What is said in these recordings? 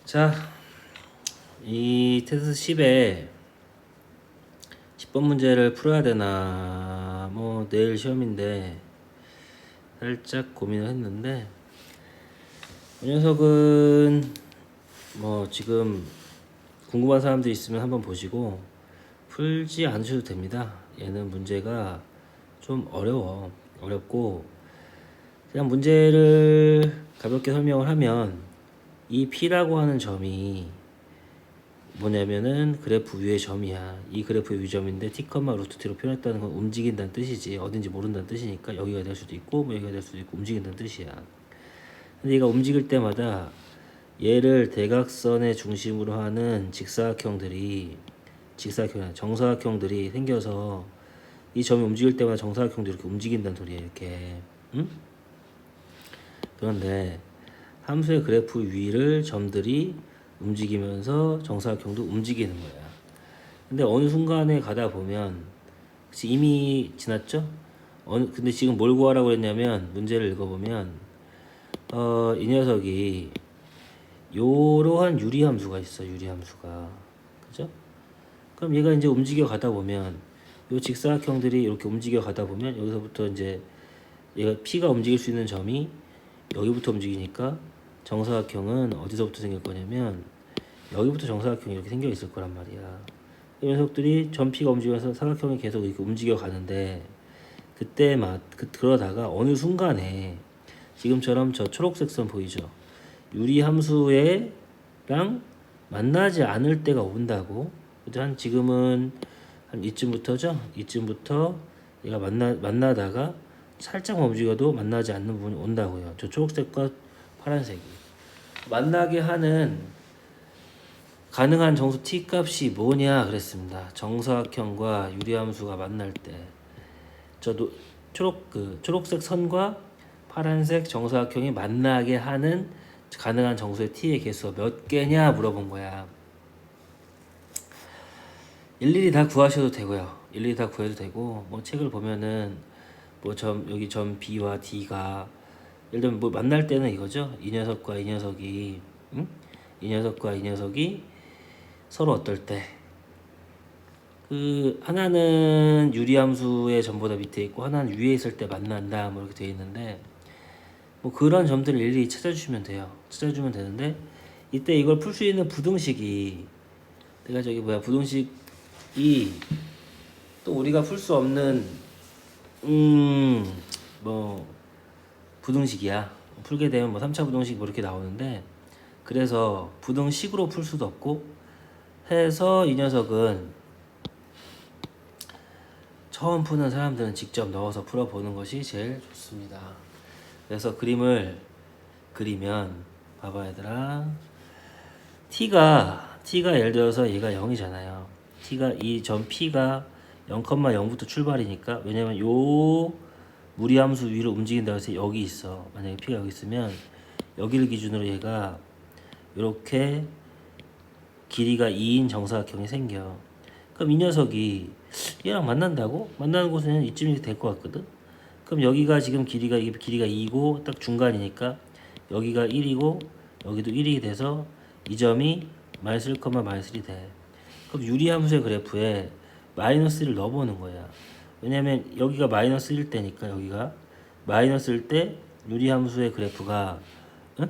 자, 이 테스트 10에 10번 문제를 풀어야 되나, 뭐, 내일 시험인데, 살짝 고민을 했는데, 이 녀석은, 뭐, 지금 궁금한 사람들 있으면 한번 보시고, 풀지 않으셔도 됩니다. 얘는 문제가 좀 어렵고, 그냥 문제를 가볍게 설명을 하면, 이 P라고 하는 점이 뭐냐면은 그래프 위의 점이야. 이 그래프의 위점인데 t, 루트 t로 표현했다는 건 움직인다는 뜻이지. 어딘지 모른다는 뜻이니까 여기가 될 수도 있고 뭐 여기가 될 수도 있고 움직인다는 뜻이야. 근데 얘가 움직일 때마다 얘를 대각선의 중심으로 하는 정사각형들이 생겨서 이 점이 움직일 때마다 정사각형도 이렇게 움직인다는 소리야. 이렇게. 응? 그런데 함수의 그래프 위를 점들이 움직이면서 정사각형도 움직이는 거야. 근데 어느 순간에 가다 보면 이미 지났죠? 근데 지금 뭘 구하라고 했냐면 문제를 읽어보면 이 녀석이 요러한 유리함수가 있어. 유리함수가. 그죠? 그럼 얘가 이제 움직여 가다 보면 요 직사각형들이 이렇게 움직여 가다 보면 여기서부터 이제 얘가 P가 움직일 수 있는 점이 여기부터 움직이니까 정사각형은 어디서부터 생길 거냐면 여기부터 정사각형이 이렇게 생겨 있을 거란 말이야. 이 녀석들이 점 P가 움직여서 사각형이 계속 이렇게 움직여 가는데 그러다가 어느 순간에 지금처럼 저 초록색 선 보이죠? 유리 함수랑 만나지 않을 때가 온다고. 지금은 한 이쯤부터죠? 이쯤부터 얘가 만나다가 살짝 움직여도 만나지 않는 부분이 온다고요. 저 초록색과 파란색이 만나게 하는 가능한 정수 t 값이 뭐냐 그랬습니다. 정사각형과 유리함수가 만날 때 초록색 선과 파란색 정사각형이 만나게 하는 가능한 정수의 t의 개수가 몇 개냐 물어본 거야. 일일이 다 구하셔도 되고요. 일일이 다 구해도 되고 뭐 책을 보면은 뭐 여기 점 B와 D가 예를 들면 뭐 만날 때는 이거죠. 이 녀석과 이 녀석이 이 녀석과 이 녀석이 서로 어떨 때 하나는 유리함수의 점보다 밑에 있고 하나는 위에 있을 때 만난다 뭐 이렇게 되어 있는데 뭐 그런 점들을 일일이 찾아주시면 돼요. 찾아주면 되는데 이때 이걸 풀 수 있는 부등식이 부등식이 또 우리가 풀 수 없는 뭐 부등식이야. 풀게 되면 뭐 3차 부등식 뭐 이렇게 나오는데 그래서 부등식으로 풀 수도 없고 해서 이 녀석은 처음 푸는 사람들은 직접 넣어서 풀어보는 것이 제일 좋습니다. 그래서 그림을 그리면 봐봐 얘들아. t가 예를 들어서 얘가 0이잖아요. t가 이 점 P가 0,0부터 출발이니까 왜냐면 요 무리함수 위로 움직인다고 해서 여기 있어. 만약에 P가 여기 있으면 여기를 기준으로 얘가 이렇게 길이가 2인 정사각형이 생겨. 그럼 이 녀석이 얘랑 만난다고? 만나는 곳은 이쯤이 될 것 같거든? 그럼 여기가 지금 길이가 2고 딱 중간이니까 여기가 1이고 여기도 1이 돼서 이 점이 마이너스 1, 마이너스 1이 돼. 그럼 유리함수의 그래프에 마이너스를 넣어보는 거야. 왜냐면 여기가 마이너스 1 때니까 여기가 마이너스일 때 유리함수의 그래프가 응?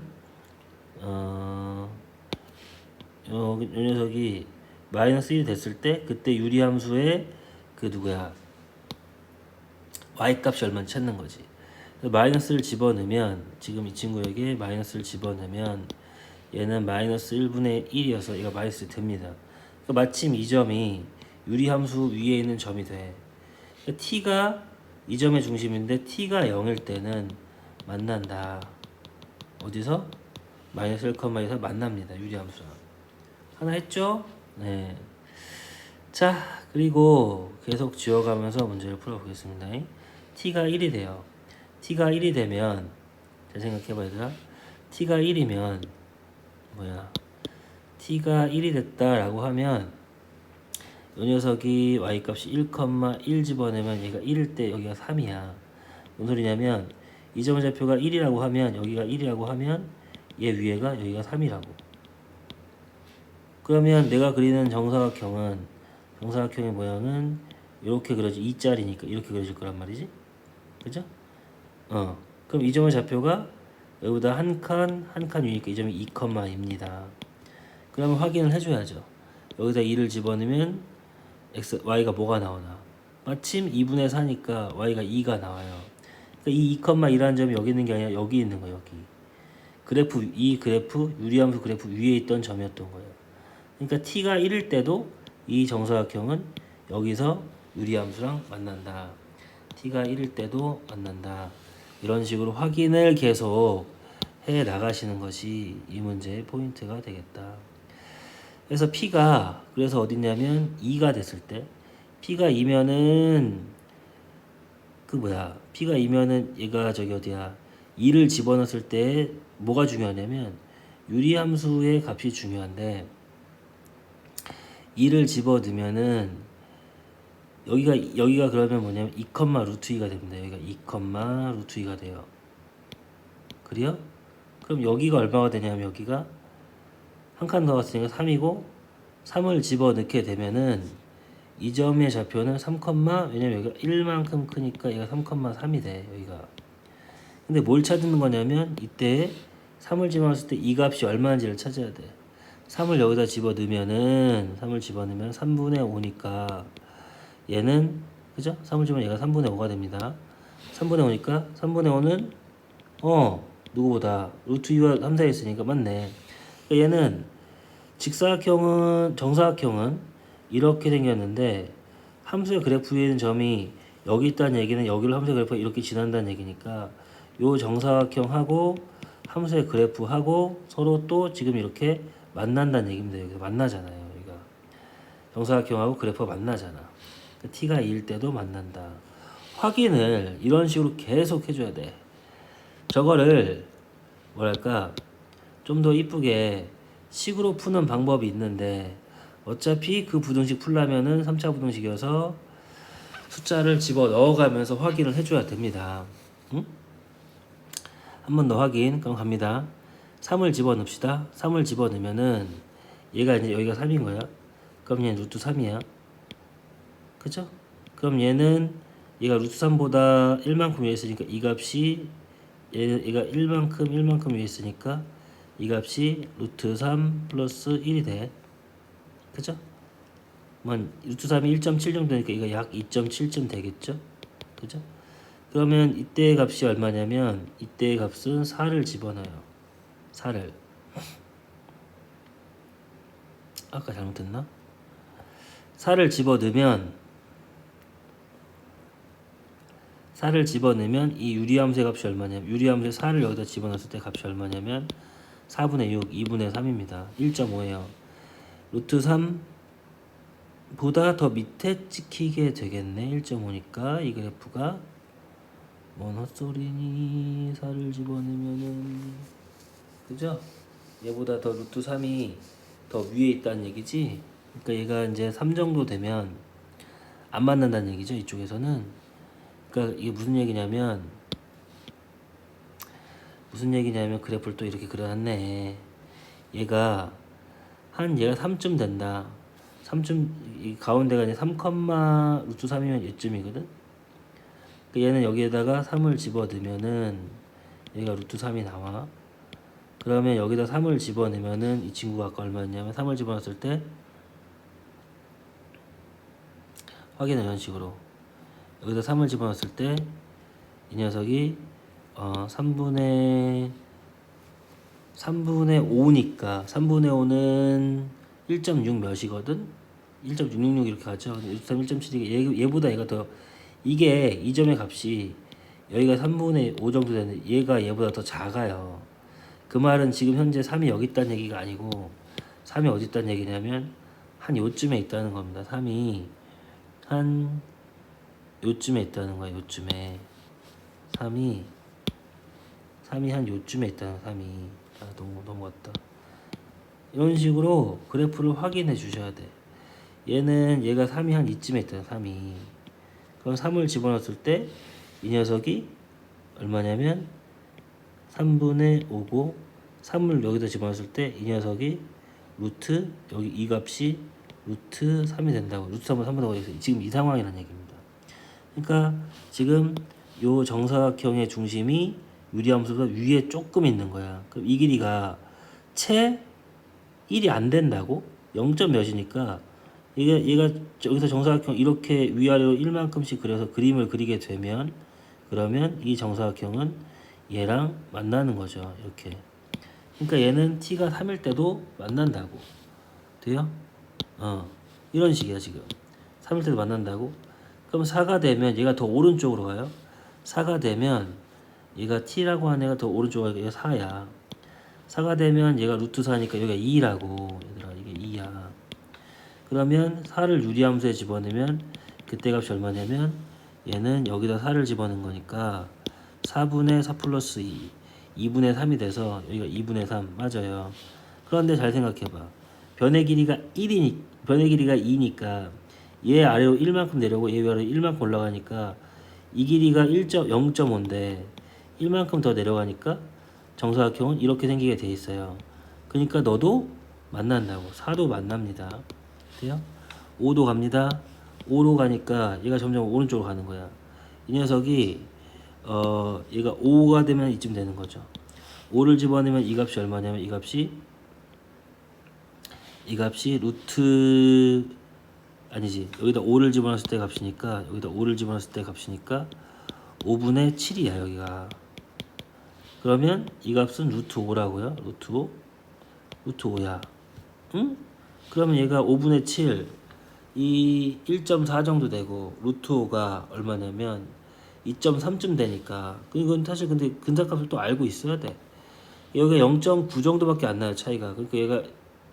요 녀석이 마이너스 1이 됐을 때 그때 유리함수의 y값이 얼마인지 찾는 거지. 마이너스를 집어넣으면 지금 이 친구에게 마이너스를 집어넣으면 얘는 마이너스 1분의 1이어서 얘가 마이너스 됩니다. 마침 이 점이 유리함수 위에 있는 점이 돼. t가 이 점의 중심인데 t가 0일 때는 만난다. 어디서? 마이너스 1,2에서 만납니다. 유리함수랑. 하나 했죠? 네. 자, 그리고 계속 지워가면서 문제를 풀어보겠습니다. t가 1이 돼요. t가 1이 되면 잘 생각해봐 얘들아. t가 1이면 t가 1이 됐다라고 하면 이 녀석이 y값이 1,1 집어내면 얘가 1일 때 여기가 3이야. 무슨 소리냐면 이 점의 좌표가 1이라고 하면 여기가 1이라고 하면 얘 위에가 여기가 3이라고. 그러면 내가 그리는 정사각형의 모양은 이렇게 그려지 2짜리니까 이렇게 그려질 거란 말이지. 그죠? 그럼 이 점의 좌표가 여기보다 한 칸 위니까 이 점이 2,2입니다. 그러면 확인을 해줘야죠. 여기다 2를 집어넣으면 y가 뭐가 나오나? 마침 2분의 4니까 y가 2가 나와요. 그러니까 이 2,2라는 점이 여기 있는 게 아니라 여기 있는 거예요. 여기. 이 그래프 유리함수 그래프 위에 있던 점이었던 거예요. 그러니까 t가 1일 때도 이 정사각형은 여기서 유리함수랑 만난다. t가 1일 때도 만난다. 이런 식으로 확인을 계속 해 나가시는 것이 이 문제의 포인트가 되겠다. 그래서 p가 그래서 어딨냐면 2가 됐을 때 p가 2면은 p가 2면은 얘가 저기 어디야 2를 집어넣었을 때 뭐가 중요하냐면 유리함수의 값이 중요한데 2를 집어넣으면은 여기가 그러면 뭐냐면 2, 루트 2가 됩니다. 여기가 2, 루트 2가 돼요. 그래요? 그럼 여기가 얼마가 되냐면 여기가 한 칸 더 왔으니까 3이고 3을 집어넣게 되면은 이 점의 좌표는 3, 왜냐면 여기가 1만큼 크니까 얘가 3,3이 돼. 여기가. 근데 뭘 찾는 거냐면 이때 3을 집어넣었을 때 이 값이 얼마인지를 찾아야 돼. 3을 여기다 집어넣으면 3분의 5니까 얘는 그죠? 3을 집으면 얘가 3분의 5가 됩니다. 3분의 5니까 3분의 5는 누구보다 루트 2와 3, 4에 있으니까 맞네. 그러니까 얘는 정사각형은 이렇게 생겼는데 함수의 그래프 위에 있는 점이 여기 있다는 얘기는 여기로 함수의 그래프가 이렇게 지난다는 얘기니까 요 정사각형하고 함수의 그래프하고 서로 또 지금 이렇게 만난다는 얘기입니다. 여기서 만나잖아요. 여기가 정사각형하고 그래프가 만나잖아. 그러니까 t가 2일 때도 만난다. 확인을 이런 식으로 계속 해줘야 돼. 저거를 뭐랄까 좀 더 이쁘게 식으로 푸는 방법이 있는데 어차피 그 부등식 풀려면은 3차 부등식이어서 숫자를 집어 넣어가면서 확인을 해줘야 됩니다. 응? 한 번 더 확인. 그럼 갑니다. 3을 집어넣읍시다. 3을 집어넣으면은 얘가 이제 여기가 3인 거야. 그럼 얘는 루트 3이야. 그죠? 그럼 얘가 루트 3보다 1만큼 위에 있으니까 이 값이 얘가 1만큼 위에 있으니까 이 값이 루트 3 플러스 1이 돼. 그죠? 루트 3이 1.7 정도니까 이거 약 2.7쯤 되겠죠? 그죠? 그러면 이때의 값이 얼마냐면 이때의 값은 4를 집어넣어요. 4를 아까 잘못했나? 4를 집어넣으면 이 유리함수의 값이 얼마냐면 유리함수의 4를 여기다 집어넣었을 때 값이 얼마냐면 4분의 6, 2분의 3입니다. 1.5예요. 루트 3보다 더 밑에 찍히게 되겠네. 1.5니까 이 그래프가 뭔 헛소리니. 4를 집어넣으면은 그죠? 얘보다 더 루트 3이 더 위에 있다는 얘기지. 그러니까 얘가 이제 3 정도 되면 안 만난다는 얘기죠. 이쪽에서는. 그러니까 이게 무슨 얘기냐면 그래프를 또 이렇게 그려놨네. 얘가 3쯤 된다. 3쯤 이 가운데가 이제 3, 루트 3이면 얘쯤이거든. 그러니까 얘는 여기에다가 3을 집어넣으면은 여기가 루트 3이 나와. 그러면 여기다 3을 집어넣으면은 이 친구가 아까 얼마였냐면 3을 집어넣었을 때 확인을 이런 식으로 여기다 3을 집어넣었을 때 이 녀석이 3분의 5니까 3분의 5는 1.6 몇이거든? 1.666 이렇게 가죠. 1.7이니까 얘보다 얘가 더 이게 이 점의 값이 여기가 3분의 5 정도 되는데 얘가 얘보다 더 작아요. 그 말은 지금 현재 3이 여기 있다는 얘기가 아니고 3이 어디 있다는 얘기냐면 한 요쯤에 있다는 겁니다. 3이 한 요쯤에 있다는 거야. 요쯤에 3이 한 요쯤에 있다는 3이 너무 넘어갔다. 이런 식으로 그래프를 확인해 주셔야 돼. 얘가 3이 한 이쯤에 있다는 3이 그럼 3을 집어넣었을 때 이 녀석이 얼마냐면 3분의 5고 3을 여기다 집어넣었을 때 이 녀석이 루트 여기 이 값이 루트 3이 된다고. 루트 3은 3보다 커. 지금 이 상황이라는 얘기입니다. 그러니까 지금 요 정사각형의 중심이 유리함수보다 위에 조금 있는 거야. 그럼 이 길이가 채 1이 안 된다고? 0점 몇이니까 얘가 여기서 정사각형 이렇게 위아래로 1만큼씩 그려서 그림을 그리게 되면 그러면 이 정사각형은 얘랑 만나는 거죠. 이렇게. 그러니까 얘는 t가 3일 때도 만난다고. 돼요? 이런 식이야 지금. 3일 때도 만난다고. 그럼 4가 되면 얘가 더 오른쪽으로 가요. 4가 되면 얘가 t라고 하는 애가 더 오른쪽으로 가니까 얘가 4야. 4가 되면 얘가 루트 4니까 여기가 2라고. 얘들아 이게 2야. 그러면 4를 유리함수에 집어넣으면 그때 값이 얼마냐면 얘는 여기다 4를 집어넣은 거니까 4분의 4 플러스 2 2분의 3이 돼서 여기가 2분의 3 맞아요. 그런데 잘 생각해봐. 변의 길이가 2니까 얘 아래로 1만큼 내려오고 얘 아래로 1만큼 올라가니까 이 길이가 0.5인데 1만큼 더 내려가니까 정사각형은 이렇게 생기게 돼 있어요. 그러니까 너도 만난다고. 4도 만납니다. 돼요? 5도 갑니다. 5로 가니까 얘가 점점 오른쪽으로 가는 거야. 이 녀석이 얘가 5가 되면 이쯤 되는 거죠. 5를 집어넣으면 이 값이 얼마냐면 이 값이 루트 아니지 여기다 5를 집어넣었을 때 값이니까 여기다 5를 집어넣었을 때 값이니까 5분의 7이야 여기가. 그러면 이 값은 루트 5라고요. 루트 5야. 응? 그러면 얘가 5분의 7 이 1.4 정도 되고 루트 5가 얼마냐면 2.3쯤 되니까 이건 사실 근데 근사값을 또 알고 있어야 돼. 여기가 0.9 정도밖에 안 나요 차이가. 그러니까 얘가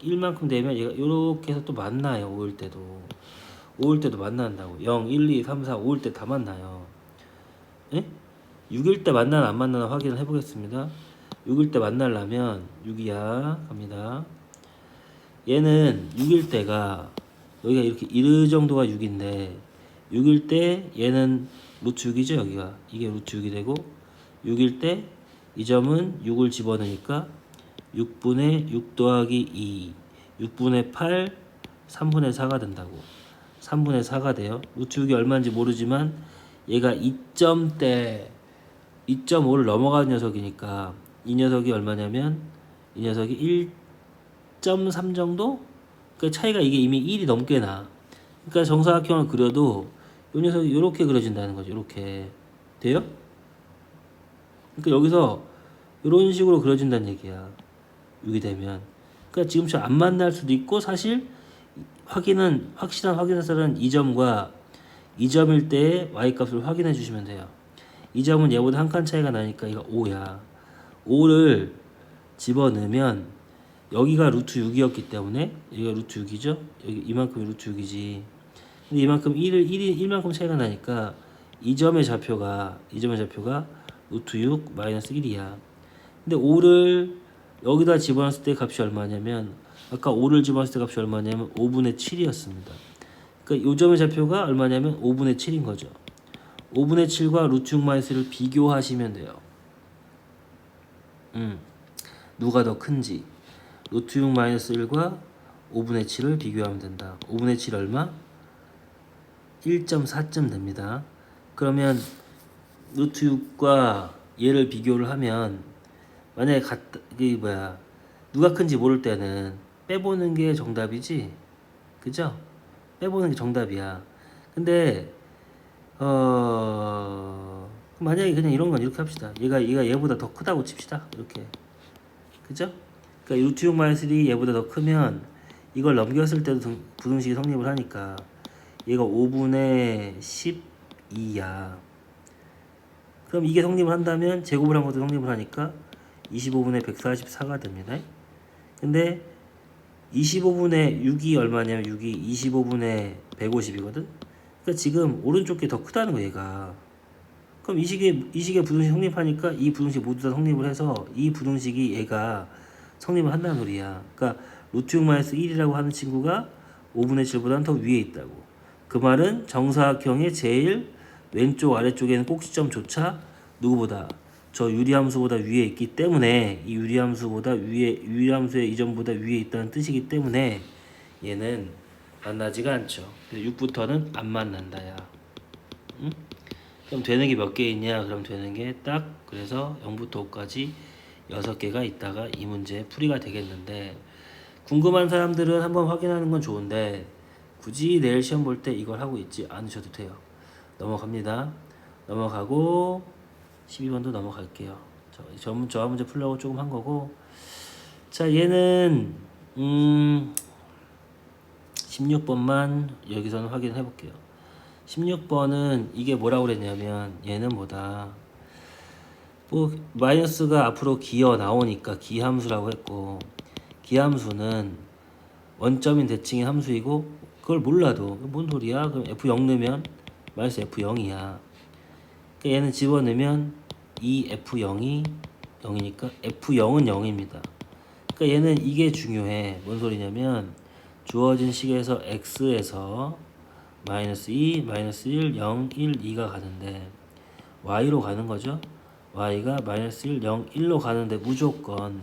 1만큼 되면 얘가 이렇게 해서 또 만나요. 5일 때도 만난다고. 0, 1, 2, 3, 4, 5일 때 다 만나요. 예? 6일 때 만나나 안 만나나 확인을 해보겠습니다. 6일 때 만나려면 6이야 갑니다. 얘는 6일 때가 여기가 이렇게 이르 정도가 6인데 6일 때 얘는 루트 6이죠 여기가. 이게 루트 6이 되고 6일 때 이 점은 6을 집어넣으니까 6분의 6 더하기 2 6분의 8 3분의 4가 된다고. 3분의 4가 돼요. 루트 6이 얼마인지 모르지만 얘가 2점대 2.5를 넘어가는 녀석이니까 이 녀석이 얼마냐면 이 녀석이 1.3 정도? 그 차이가 이게 이미 1이 넘게 나. 그러니까 정사각형을 그려도 이 녀석이 이렇게 그려진다는 거죠. 이렇게 돼요? 그러니까 여기서 이런 식으로 그려진다는 얘기야. 6이 되면. 그러니까 지금처럼 안 만날 수도 있고 사실 확실한 확인해서는 이 점과 이 점일 때의 y값을 확인해 주시면 돼요. 이 점은 얘보다 한 칸 차이가 나니까 이거 5야. 5를 집어넣으면 여기가 루트 6이었기 때문에 여기가 루트 6이죠. 여기 이만큼이 루트 6이지. 근데 이만큼 1만큼 차이가 나니까 이 점의 좌표가 루트 6 마이너스 1이야. 근데 5를 여기다 집어넣었을 때 값이 얼마냐면 아까 5를 집어넣었을 때 값이 얼마냐면 5분의 7이었습니다. 그러니까 이 점의 좌표가 얼마냐면 5분의 7인 거죠. 5분의 7과 루트 6 마이너스를 비교하시면 돼요. 누가 더 큰지 루트 6 마이너스 1과 5분의 7을 비교하면 된다. 5분의 7 얼마? 1.4쯤 됩니다. 그러면 루트 6과 얘를 비교를 하면 만약에 누가 큰지 모를 때는 빼보는 게 정답이지, 그죠? 빼보는 게 정답이야. 근데 만약에 그냥 이런 건 이렇게 합시다. 얘가 얘보다 더 크다고 칩시다. 이렇게, 그죠? 그러니까 루트 6 마이너스 1이 얘보다 더 크면 이걸 넘겼을 때도 부등식이 성립을 하니까 얘가 5분의 12야. 그럼 이게 성립을 한다면 제곱을 한 것도 성립을 하니까 25분의 144가 됩니다. 근데 25분의 6이 얼마냐면 6이 25분의 150이거든. 그러니까 지금 오른쪽 게 더 크다는 거 얘가. 그럼 이 식의 부등식 성립하니까 이 부등식 모두 다 성립을 해서 이 부등식이 얘가 성립을 한다는 소리야. 그러니까 루트 6 마이너스 1이라고 하는 친구가 5분의 7보다는 더 위에 있다고. 그 말은 정사각형의 제일 왼쪽 아래쪽에는 꼭지점조차 누구보다 저 유리함수보다 위에 있기 때문에 이 유리함수보다 위에 유리함수의 이점보다 위에 있다는 뜻이기 때문에 얘는 만나지가 않죠. 6부터는 안 만난다야. 응? 그럼 되는 게 몇 개 있냐? 그럼 되는 게 딱 그래서 0부터 5까지 6개가 있다가 이 문제 풀이가 되겠는데 궁금한 사람들은 한번 확인하는 건 좋은데 굳이 내일 시험 볼 때 이걸 하고 있지 않으셔도 돼요. 넘어갑니다. 넘어가고 12번도 넘어갈게요. 저 문제 풀려고 조금 한 거고 자 얘는 16번만 여기서는 확인해 볼게요. 16번은 이게 뭐라고 그랬냐면 얘는 뭐다 뭐 마이너스가 앞으로 기어 나오니까 기함수라고 했고 기함수는 원점인 대칭인 함수이고 그걸 몰라도 뭔 소리야? 그럼 F0 넣으면 마이너스 F0이야. 그러니까 얘는 집어넣으면 이 F0이 0이니까 F0은 0입니다. 그러니까 얘는 이게 중요해. 뭔 소리냐면 주어진 식에서 X에서 마이너스 2, 마이너스 1, 0, 1, 2가 가는데 Y로 가는 거죠. Y가 마이너스 1, 0, 1로 가는데 무조건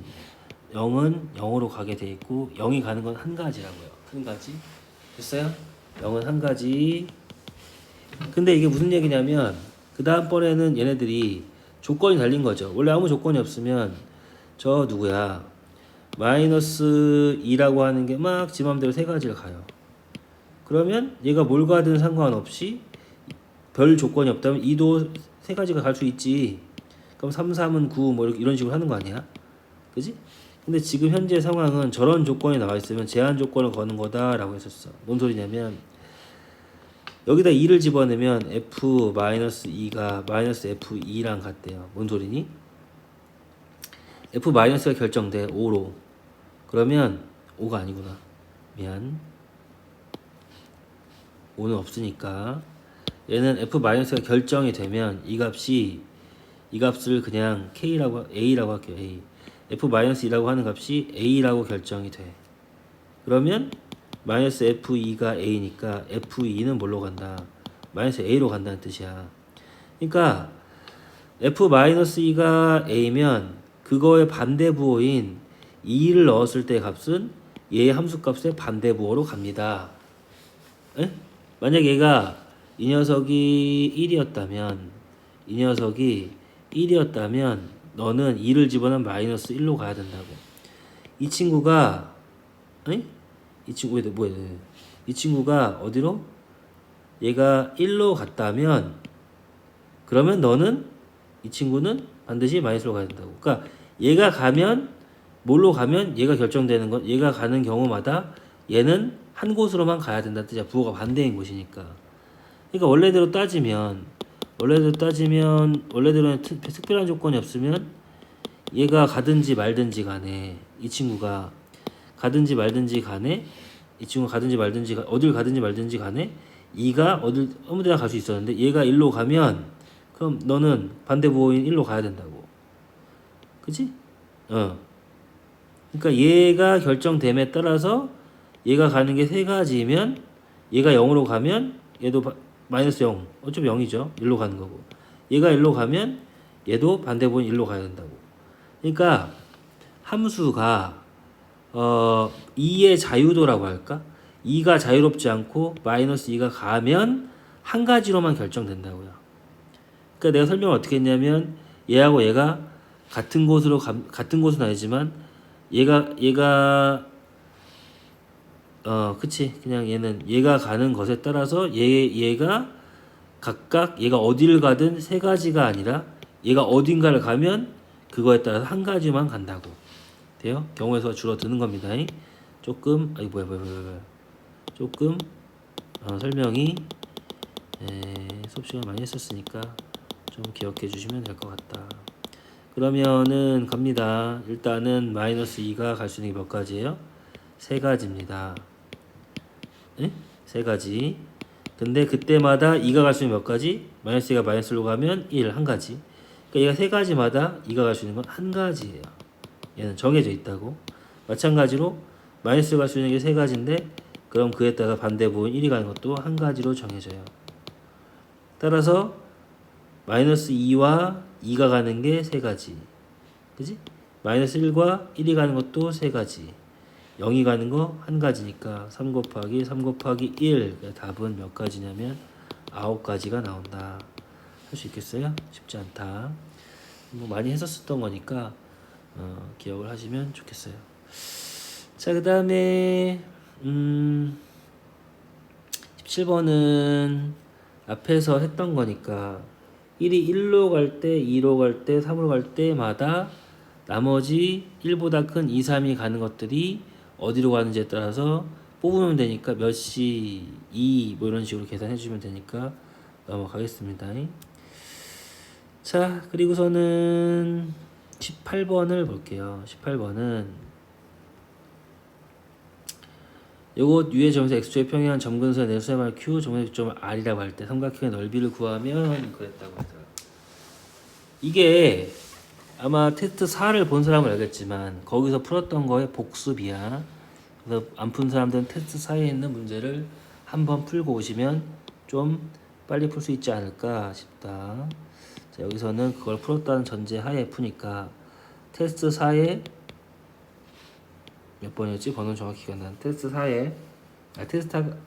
0은 0으로 가게 돼 있고 0이 가는 건 한 가지라고요. 한 가지. 됐어요? 0은 한 가지. 근데 이게 무슨 얘기냐면 그 다음번에는 얘네들이 조건이 달린 거죠. 원래 아무 조건이 없으면 저 누구야 마이너스 2라고 하는 게 막 지 맘대로 세 가지를 가요. 그러면 얘가 뭘 가든 상관없이 별 조건이 없다면 2도 세 가지가 갈 수 있지. 그럼 3, 3은 9 뭐 이런 식으로 하는 거 아니야? 그지? 근데 지금 현재 상황은 저런 조건이 나와 있으면 제한 조건을 거는 거다라고 했었어. 뭔 소리냐면 여기다 2를 집어넣으면 F-2가 마이너스 F2랑 같대요. 뭔 소리니? F-가 결정돼 5로. 그러면 5가 아니구나. 미안. 5는 없으니까 얘는 F-가 결정이 되면 이 값을 그냥 A라고 할게요. A. F-2라고 하는 값이 A라고 결정이 돼. 그러면 마이너스 F2가 A니까 F2는 뭘로 간다? 마이너스 A로 간다는 뜻이야. 그러니까 F-2가 A면 그거의 반대 부호인 2를 넣었을 때 값은 얘의 함수값의 반대 부호로 갑니다. 에? 만약 얘가 이 녀석이 1이었다면 너는 2를 집어넣으면 마이너스 1로 가야 된다고. 이 친구가 이 친구가 어디로? 얘가 1로 갔다면 그러면 너는 이 친구는 반드시 마이너스로 가야 된다고. 그러니까 얘가 가면 뭘로 가면 얘가 결정되는 건 얘가 가는 경우마다 얘는 한 곳으로만 가야 된다는 뜻이야. 부호가 반대인 곳이니까. 그러니까 원래대로는 특별한 조건이 없으면 얘가 가든지 말든지 간에 이 친구가 가든지 말든지 간에 어딜 가든지 말든지 간에 2가 어딜 아무 데나 갈 수 있었는데 얘가 1로 가면 그럼 너는 반대 부호인 1로 가야 된다고. 그치? 그러니까 얘가 결정됨에 따라서 얘가 가는 게 세 가지면 얘가 0으로 가면 얘도 마이너스 0 어차피 0이죠. 1로 가는 거고 얘가 1로 가면 얘도 반대 부호인 1로 가야 된다고. 그러니까 함수가 2의 자유도라고 할까? 2가 자유롭지 않고 마이너스 2가 가면 한 가지로만 결정된다고요. 그러니까 내가 설명을 어떻게 했냐면 얘하고 얘가 같은 곳은 아니지만 얘가 그치 그냥 얘는 얘가 가는 것에 따라서 얘가 각각 얘가 어디를 가든 세 가지가 아니라 얘가 어딘가를 가면 그거에 따라서 한 가지만 간다고 돼요. 경우에서 줄어드는 겁니다. 조금 조금 설명이 수업 시간 많이 했었으니까 좀 기억해 주시면 될 것 같다. 그러면은 갑니다. 일단은 마이너스 2가 갈 수 있는 게 몇 가지예요? 세 가지입니다. 세 가지. 근데 그때마다 2가 갈 수 있는 몇 가지? 마이너스 2가 마이너스로 가면 1, 한 가지. 그러니까 얘가 세 가지마다 2가 갈 수 있는 건 한 가지예요. 얘는 정해져 있다고. 마찬가지로 마이너스 갈 수 있는 게 세 가지인데 그럼 그에 따라 반대 부호인 1이 가는 것도 한 가지로 정해져요. 따라서 마이너스 2와 2가 가는 게 3가지. 그지? 마이너스 1과 1이 가는 것도 3가지. 0이 가는 거 1가지니까 3 곱하기 3 곱하기 1. 답은 몇 가지냐면 9가지가 나온다. 할 수 있겠어요? 쉽지 않다. 뭐 많이 했었던 거니까 기억을 하시면 좋겠어요. 자, 그 다음에 17번은 앞에서 했던 거니까 1이 1로 갈 때, 2로 갈 때, 3으로 갈 때마다 나머지 1보다 큰 2, 3이 가는 것들이 어디로 가는지에 따라서 뽑으면 되니까 몇 시, 2, 뭐 이런 식으로 계산해 주면 되니까 넘어가겠습니다. 자, 그리고서는 18번을 볼게요. 18번은 요것 위의 점에서 x축의 평행한 점근선의 내수의 q 점의 교점을 r이라고 할 때 삼각형의 넓이를 구하면 그랬다고 하더라고요. 이게 아마 테스트 4를 본 사람은 알겠지만 거기서 풀었던 거의 복습이야. 그래서 안 푼 사람들은 테스트 4에 있는 문제를 한번 풀고 오시면 좀 빨리 풀 수 있지 않을까 싶다. 자, 여기서는 그걸 풀었다는 전제 하에 푸니까 테스트 4에 몇 번이었지? 번호는 정확히 기억 안 나는 테스트 4에 테스트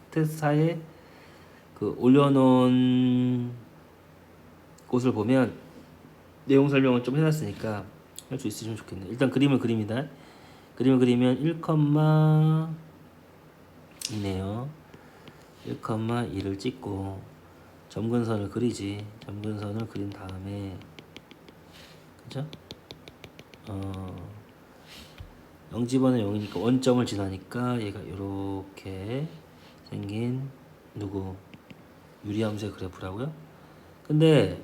4에 그 올려놓은 곳을 보면 내용 설명을 좀 해놨으니까 할 수 있으면 좋겠네. 일단 그림을 그립니다. 그림을 그리면 1,2네요. 1,2를 찍고 점근선을 그리지. 점근선을 그린 다음에 그죠? 0집어는 0이니까 원점을 지나니까 얘가 이렇게 생긴 누구 유리함수의 그래프라고요. 근데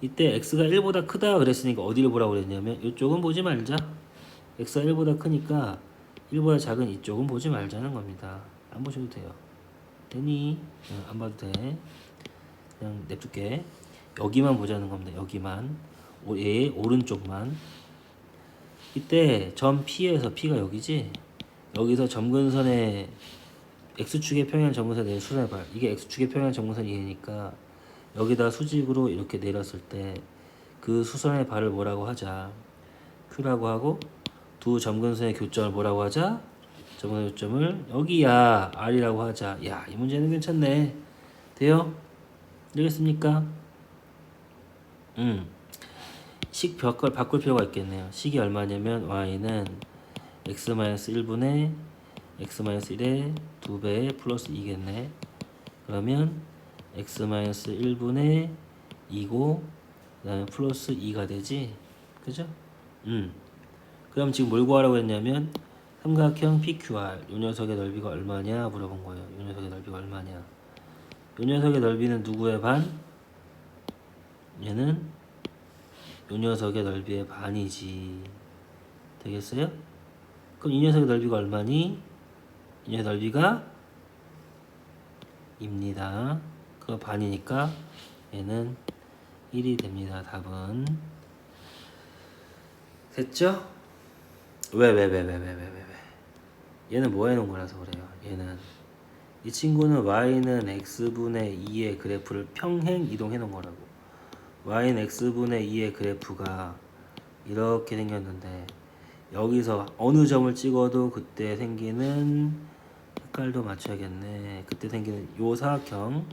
이때 x가 1보다 크다 그랬으니까 어디를 보라고 그랬냐면 이쪽은 보지 말자. x가 1보다 크니까 1보다 작은 이쪽은 보지 말자는 겁니다. 안 보셔도 돼요. 되니? 안 봐도 돼. 그냥 냅둘게. 여기만 보자는 겁니다. 여기만. 얘의 오른쪽만. 이때 점 P에서 P가 여기지? 여기서 점근선의 X축의 평행 점근선의 수선의 발. 이게 X축의 평행 점근선 이해니까 여기다 수직으로 이렇게 내렸을 때 그 수선의 발을 뭐라고 하자? Q라고 하고 두 점근선의 교점을 뭐라고 하자? 점근선의 교점을 여기야 R이라고 하자. 야, 이 문제는 괜찮네. 돼요? 되겠습니까? 식 바꿀 필요가 있겠네요. 식이 얼마냐면 y는 x-1분의 x-1의 2배 플러스 2겠네. 그러면 x-1분의 2고 그 다음에 플러스 2가 되지. 그죠? 그럼 지금 뭘 구하라고 했냐면 삼각형 PQR 이 녀석의 넓이가 얼마냐 물어본 거예요. 이 녀석의 넓이가 얼마냐. 이 녀석의 넓이는 누구의 반? 얘는 이 녀석의 넓이의 반이지. 되겠어요? 그럼 이 녀석의 넓이가 얼마니? 이 녀석의 넓이가 입니다. 그거 반이니까 얘는 1이 됩니다. 답은. 됐죠? 왜? 얘는 뭐 해놓은 거라서 그래요. 얘는 이 친구는 y는 x분의 2의 그래프를 평행 이동해 놓은 거라고. y는 x분의 2의 그래프가 이렇게 생겼는데 여기서 어느 점을 찍어도 그때 생기는 색깔도 맞춰야겠네. 그때 생기는 요 사각형의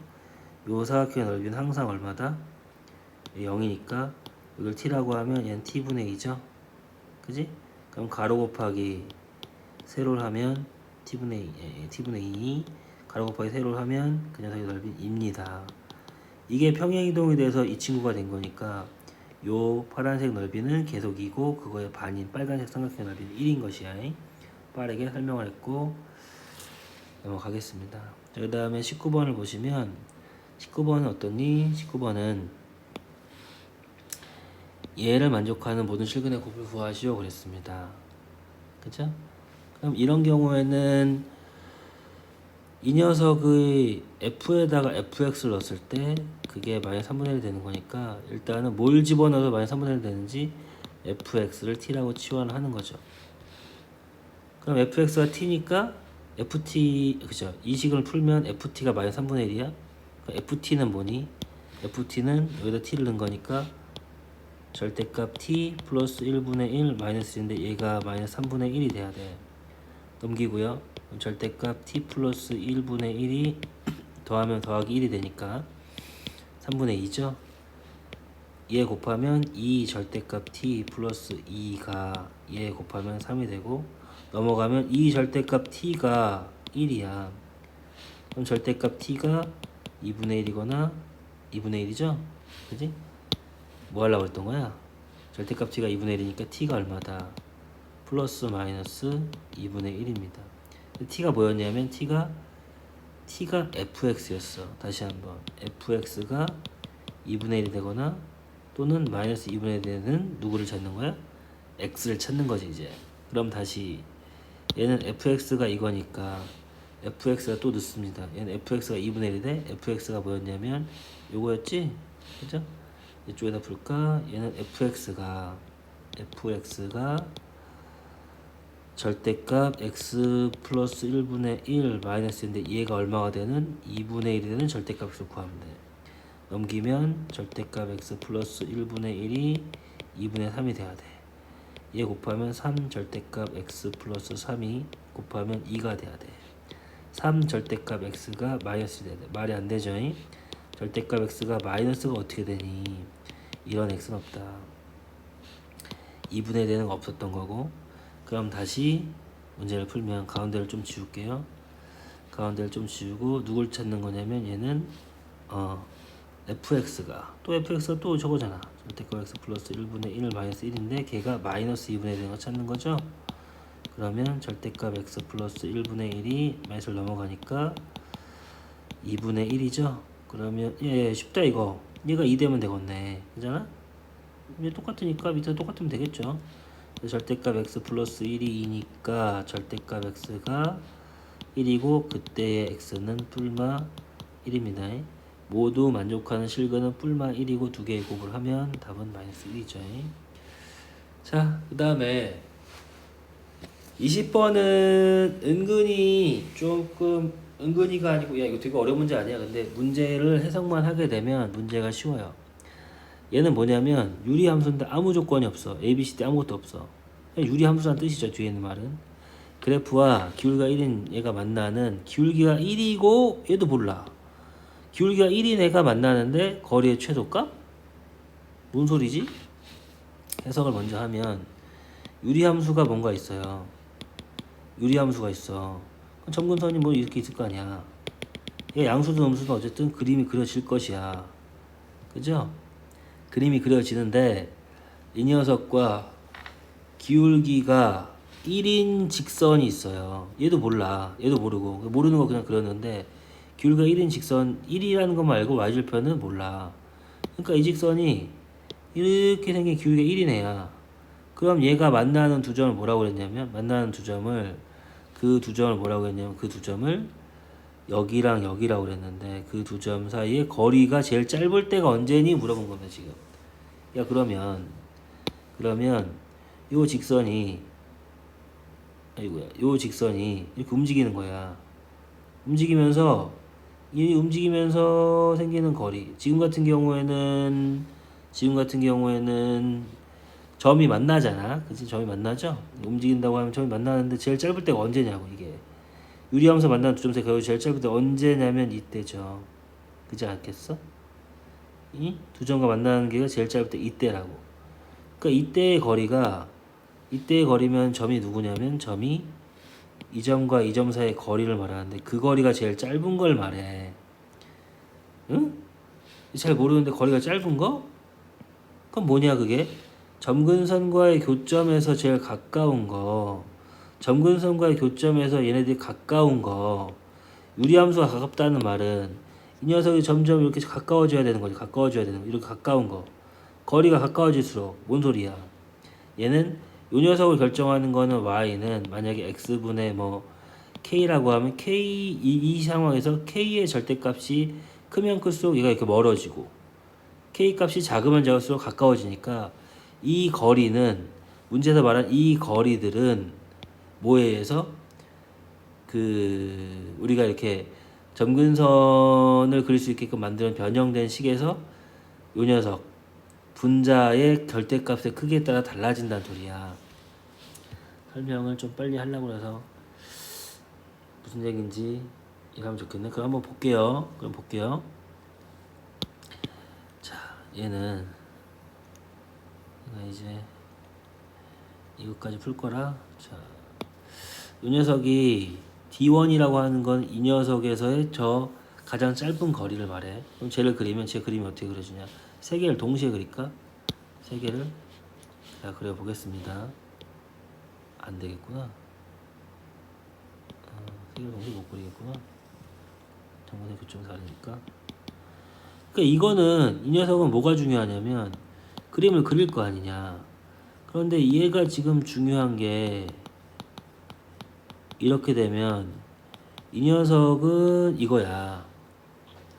넓이는 항상 얼마다? 0이니까 이걸 t라고 하면 얘는 t분의 2죠. 그지? 그럼 가로 곱하기 세로를 하면 t분의 2 가로 곱하기 세로를 하면 그 녀석의 넓이는 2입니다. 이게 평행이동이 돼서 이 친구가 된 거니까 요 파란색 넓이는 계속 2고 그거의 반인 빨간색 삼각형 넓이는 1인 것이야. 빠르게 설명을 했고 넘어가겠습니다. 그 다음에 19번을 보시면 19번은 어떠니? 19번은 얘를 만족하는 모든 실근의 곱을 구하시오 그랬습니다. 그죠? 그럼 이런 경우에는 이 녀석의 f에다가 fx를 넣었을 때 그게 마이너스 3분의 1이 되는 거니까 일단은 뭘 집어넣어서 마이너스 3분의 1이 되는지 fx를 t라고 치환하는 거죠. 그럼 fx가 t니까 ft 그죠? 이 식을 풀면 ft가 마이너스 3분의 1이야. 그럼 ft는 뭐니? ft는 여기다 t를 넣은 거니까 절대값 t 플러스 1분의 1 마이너스 1인데 얘가 마이너스 3분의 1이 돼야 돼. 넘기고요. 절대값 t 플러스 1분의 1이 더하면 더하기 1이 되니까 3분의 2죠. 얘 곱하면 2 절대값 t 플러스 2가 얘 곱하면 3이 되고 넘어가면 2 절대값 t가 1이야. 그럼 절대값 t가 2분의 1이거나 2분의 1이죠? 그지? 뭐 하려고 했던 거야? 절대값 t가 2분의 1이니까 t가 얼마다? 플러스 마이너스 2분의 1입니다. t가 뭐였냐면 t가 fx였어. 다시 한번 fx가 2분의 1이 되거나 또는 마이너스 2분의 1이 되는 누구를 찾는 거야? x를 찾는 거지 이제. 그럼 다시 얘는 fx가 이거니까 fx가 또 넣습니다. 얘는 fx가 2분의 1이 돼. fx가 뭐였냐면 요거였지? 그죠? 이쪽에다 풀까? 얘는 fx가 절대값 x 플러스 1분의 1 마이너스인데 얘가 얼마가 되는? 2분의 1이 되는 절대값을 구하면 돼. 넘기면 절대값 x 플러스 1분의 1이 2분의 3이 돼야 돼. 얘 곱하면 3 절대값 x 플러스 3이 곱하면 2가 돼야 돼. 3 절대값 x가 마이너스 돼야 돼. 말이 안 되죠? 절대값 x가 마이너스가 어떻게 되니? 이런 x는 없다. 2분의 1은 없었던 거고. 그럼 다시 문제를 풀면 가운데를 좀 지울게요. 가운데를 좀 지우고 누굴 찾는 거냐면 얘는 fx가 또 저거잖아. 절대값 x 플러스 1분의 1 마이너스 1인데 걔가 마이너스 2분의 1인 거 찾는 거죠. 그러면 절대값 x 플러스 1분의 1이 마이너스를 넘어가니까 2분의 1이죠. 그러면 쉽다 이거. 얘가 2 되면 되겠네. 그잖아? 얘 똑같으니까 밑에 똑같으면 되겠죠. 절대값 x 플러스 1이 2니까 절대값 x가 1이고 그때의 x는 뿔마 1입니다. 모두 만족하는 실근은 뿔마 1이고 두 개의 곱을 하면 답은 마이너스 1이죠. 자, 그 다음에 20번은 은근히가 아니고, 야 이거 되게 어려운 문제 아니야. 근데 문제를 해석만 하게 되면 문제가 쉬워요. 얘는 뭐냐면 유리함수인데 아무 조건이 없어. A, B, C, D 아무것도 없어. 유리함수란 뜻이죠. 뒤에 있는 말은. 그래프와 기울기가 1인 얘가 만나는, 기울기가 1이고 얘도 몰라. 기울기가 1인 애가 만나는데 거리의 최소값? 뭔 소리지? 해석을 먼저 하면 유리함수가 뭔가 있어요. 유리함수가 있어. 점근선이 뭐 이렇게 있을 거 아니야. 얘 양수든 음수든 어쨌든 그림이 그려질 것이야. 그죠? 그림이 그려지는데 이 녀석과 기울기가 1인 직선이 있어요. 얘도 몰라. 얘도 모르고. 모르는 거 그냥 그렸는데 기울기가 1인 직선 1이라는 것만 알고 y절편은 몰라. 그러니까 이 직선이 이렇게 생긴 기울기가 1인 애야. 그럼 얘가 만나는 두 점을 뭐라고 그랬냐면 그 두 점을 뭐라고 그랬냐면 그 두 점을 여기랑 여기라고 그랬는데 그 두 점 사이에 거리가 제일 짧을 때가 언제니 물어본 겁니다 지금. 야 그러면 요 직선이 이렇게 움직이는 거야. 움직이면서 생기는 거리. 지금 같은 경우에는 점이 만나잖아. 그치? 점이 만나죠? 움직인다고 하면 점이 만나는데 제일 짧을 때가 언제냐고 이게. 유리함수 만나는 두 점 사이 거리 제일 짧을 때 언제냐면 이때죠. 그지 않겠어? 이 두 점과 만나는 게가 제일 짧을 때 이때라고. 그러니까 이때의 거리면 점이 누구냐면 점이 이 점과 이 점 사이의 거리를 말하는데 그 거리가 제일 짧은 걸 말해. 응? 잘 모르는데 거리가 짧은 거? 그럼 뭐냐 그게? 점근선과의 교점에서 제일 가까운 거. 점근선과의 교점에서 얘네들이 가까운 거. 유리함수가 가깝다는 말은 이 녀석이 점점 이렇게 가까워져야 되는 거지. 이렇게 가까운 거. 거리가 가까워질수록 뭔 소리야? 얘는 이 녀석을 결정하는 거는 y는 만약에 x분의 k라고 하면 이 상황에서 k의 절대값이 크면 클수록 얘가 이렇게 멀어지고 k 값이 작으면 작을수록 가까워지니까 이 거리는 문제에서 말한 이 거리들은 뭐에 의해서 우리가 이렇게 점근선을 그릴 수 있게끔 만드는 변형된 식에서 요 녀석 분자의 결대값의 크기에 따라 달라진다는 소리야. 설명을 좀 빨리 하려고 해서 무슨 얘기인지 이해하면 좋겠네. 그럼 한번 볼게요. 자, 얘는 내가 이제 이것까지 풀 거라. 자, 이 녀석이 D1이라고 하는 건 이 녀석에서의 저 가장 짧은 거리를 말해. 그럼 쟤를 그리면 쟤 그림이 어떻게 그려지냐? 세 개를 동시에 그릴까? 세 개를 자 그려 보겠습니다. 안 되겠구나. 세 개를 동시에 못 그리겠구나. 정근의 교점이 다르니까. 그러니까 이거는 이 녀석은 뭐가 중요하냐면 그림을 그릴 거 아니냐. 그런데 얘가 지금 중요한 게 이렇게 되면 이 녀석은 이거야.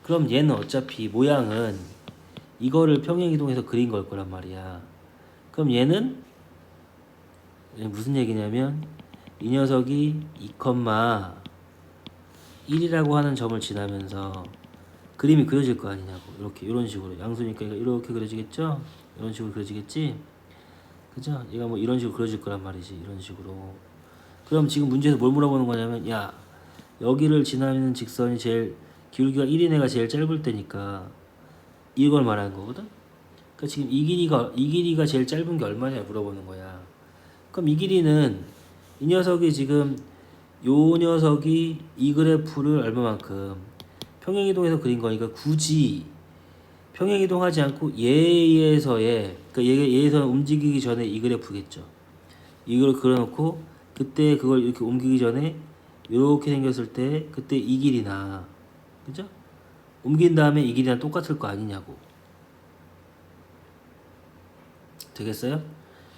그럼 얘는 어차피 모양은 이거를 평행이동해서 그린 걸 거란 말이야. 그럼 얘는 무슨 얘기냐면 이 녀석이 2,1이라고 하는 점을 지나면서 그림이 그려질 거 아니냐고. 이렇게 이런 식으로 양수니까 이렇게 그려지겠죠? 이런 식으로 그려지겠지? 그죠? 얘가 뭐 이런 식으로 그려질 거란 말이지. 이런 식으로. 그럼 지금 문제에서 뭘 물어보는 거냐면 야 여기를 지나는 직선이 제일 기울기가 1인 애가 제일 짧을 때니까 이걸 말하는 거거든. 그러니까 지금 이 길이가 제일 짧은 게 얼마냐 물어보는 거야. 그럼 이 길이는 이 녀석이 지금 요 녀석이 이 그래프를 얼마만큼 평행이동해서 그린 거니까 굳이 평행이동하지 않고 얘에서의 그러니까 얘에서 움직이기 전에 이 그래프겠죠. 이걸 그려놓고 그때 그걸 이렇게 옮기기 전에 이렇게 생겼을 때 그때 이 길이나 그죠? 옮긴 다음에 이 길이랑 똑같을 거 아니냐고. 되겠어요?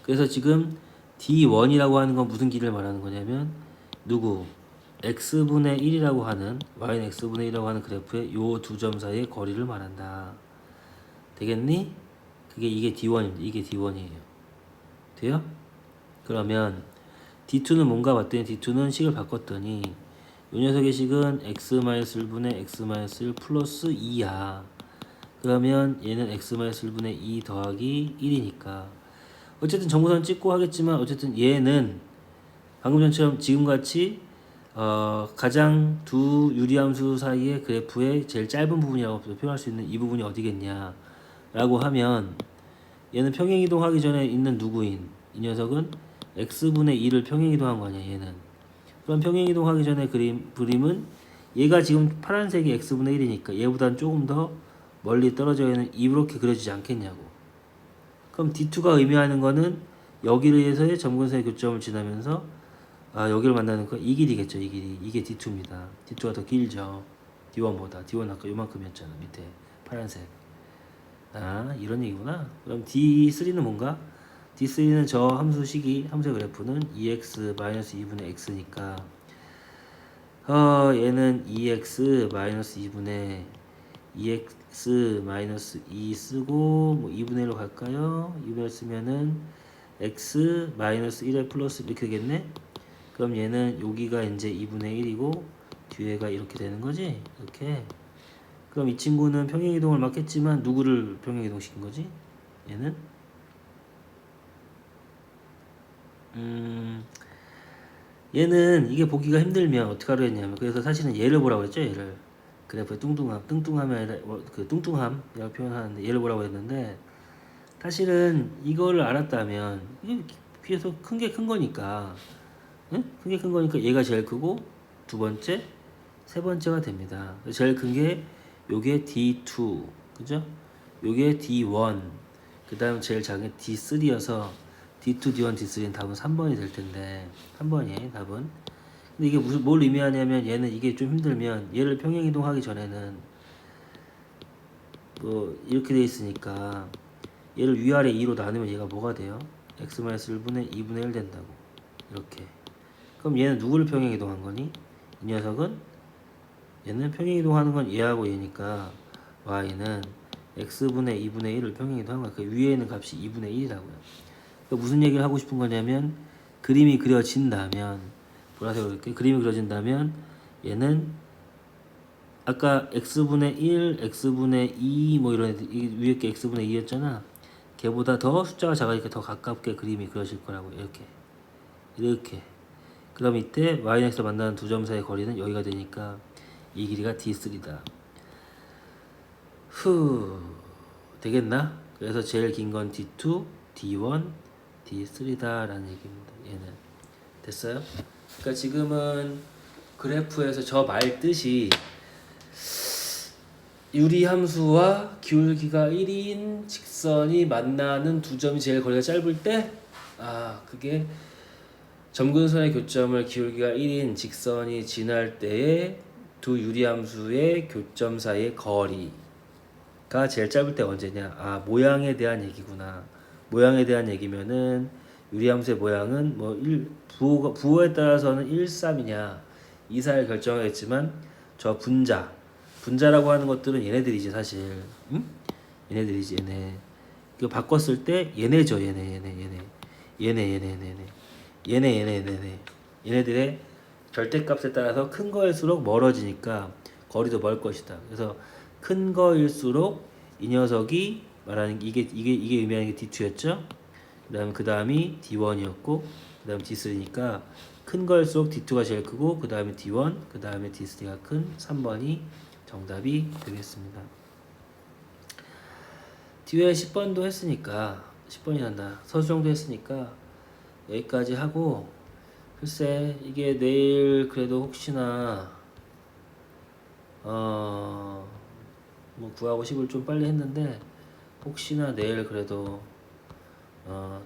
그래서 지금 D1이라고 하는 건 무슨 길이를 말하는 거냐면 누구? x분의 1이라고 하는 y는 x분의 1이라고 하는 그래프의 요 두 점 사이의 거리를 말한다. 되겠니? 이게 D1입니다. 이게 D1이에요. 돼요? 그러면 D2는 뭔가 봤더니 D2는 식을 바꿨더니 이 녀석의 식은 x-1분의 x-1 플러스 2야. 그러면 얘는 x-1분의 2 더하기 1이니까 어쨌든 정보선 찍고 하겠지만 어쨌든 얘는 방금 전처럼 지금같이 가장 두 유리함수 사이의 그래프의 제일 짧은 부분이라고 표현할 수 있는 이 부분이 어디겠냐 라고 하면 얘는 평행이동하기 전에 있는 누구인 이 녀석은 x분의 2를 평행이동한 거 아니야 얘는. 그럼 평행이동하기 전에 그림은 얘가 지금 파란색이 x분의 1이니까 얘보다는 조금 더 멀리 떨어져 있는 이렇게 그려지지 않겠냐고. 그럼 D2가 의미하는 거는 여기를 위해서의 점근선의 교점을 지나면서 여기를 만나는 거 이 길이겠죠. 이 길이. 이게 D2입니다. D2가 더 길죠. D1보다. D1 아까 요만큼이었잖아. 밑에 파란색. 이런 얘기구나. 그럼 D3는 뭔가? D3는 저 함수의 그래프는 2x-2분의 x니까 얘는 2x-2분의 2x-2 쓰고 뭐 2분의 1로 갈까요? 2분의 1 쓰면은 x-1의 플러스 이렇게 되겠네? 그럼 얘는 여기가 이제 2분의 1이고 뒤에가 이렇게 되는 거지? 이렇게. 그럼 이 친구는 평행이동을 맞겠지만 누구를 평행이동 시킨 거지? 얘는? 얘는 이게 보기가 힘들면 어떻게 하려 했냐면 그래서 사실은 얘를 보라고 했죠. 얘를. 그래프의 뚱뚱함이 아니라 그 뚱뚱함이라고 표현하는데 얘를 보라고 했는데 사실은 이거를 알았다면 이게 비해서 큰 게 큰 거니까 응? 큰 게 큰 거니까 얘가 제일 크고 두 번째 세 번째가 됩니다. 제일 큰 게 요게 D2 그죠? 요게 D1 그 다음 제일 작은 게 D3여서 D2, D1, D3는 답은 3번이 될 텐데 3번이 답은. 근데 이게 뭘 의미하냐면 얘는 이게 좀 힘들면 얘를 평행이동하기 전에는 뭐 이렇게 돼 있으니까 얘를 위아래 2로 나누면 얘가 뭐가 돼요? x-1분의 2분의 1 된다고. 이렇게. 그럼 얘는 누구를 평행이동한 거니? 이 녀석은 얘는 평행이동하는 건 얘하고 얘니까 y는 x분의 2분의 1을 평행이동한 거야. 그 위에 있는 값이 2분의 1이라고요. 그러니까 무슨 얘기를 하고 싶은 거냐면 그림이 그려진다면 보라색으로 이렇게 그림이 그려진다면 얘는 아까 x분의 1, x분의 2 뭐 이런 위에 게 x분의 2였잖아. 걔보다 더 숫자가 작으니까 더 가깝게 그림이 그려질 거라고. 이렇게. 그럼 이때 yx를 만나는 두 점 사이의 거리는 여기가 되니까 이 길이가 d3다. 되겠나? 그래서 제일 긴 건 d2, d1, d3다라는 얘기입니다. 얘는 됐어요? 그러니까 지금은 그래프에서 저 말 뜻이 유리함수와 기울기가 1인 직선이 만나는 두 점이 제일 거리가 짧을 때, 그게 점근선의 교점을 기울기가 1인 직선이 지날 때의 두 유리함수의 교점 사이의 거리가 제일 짧을 때 언제냐? 모양에 대한 얘기구나. 모양에 대한 얘기면은 유리함수의 모양은 뭐 부호에 따라서는 1, 3이냐 2, 4를 결정하겠지만 저 분자라고 하는 것들은 얘네들이지 사실. 응? 얘네들이지 얘네. 이거 바꿨을 때 얘네죠. 얘네들의 절대값에 따라서 큰 거일수록 멀어지니까 거리도 멀 것이다. 그래서 큰 거일수록 이 녀석이 말하는 이게 의미하는 게 D2였죠. 그 다음이 D1이었고 그 다음 D3니까 큰 거일수록 D2가 제일 크고 그 다음에 D1 그 다음에 D3가 큰 3번이 정답이 되겠습니다. 뒤에 10번도 했으니까 10번이 난다. 서술형도 했으니까 여기까지 하고 글쎄 이게 내일 그래도 혹시나 뭐 9하고 10을 좀 빨리 했는데 혹시나 내일 그래도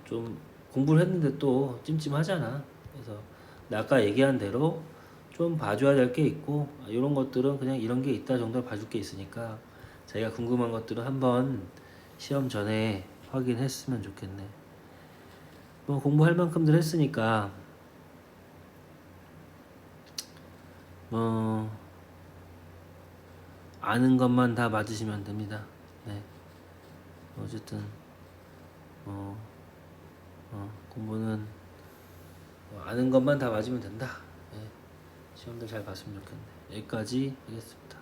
좀 공부를 했는데 또 찜찜하잖아. 그래서 나 아까 얘기한 대로 좀 봐줘야 될 게 있고 이런 것들은 그냥 이런 게 있다 정도 봐줄 게 있으니까 자기가 궁금한 것들은 한번 시험 전에 확인했으면 좋겠네. 뭐 공부할 만큼들 했으니까 뭐 아는 것만 다 맞으시면 됩니다. 네. 어쨌든 공부는 아는 것만 다 맞으면 된다. 네. 시험들 잘 봤으면 좋겠네. 여기까지 하겠습니다.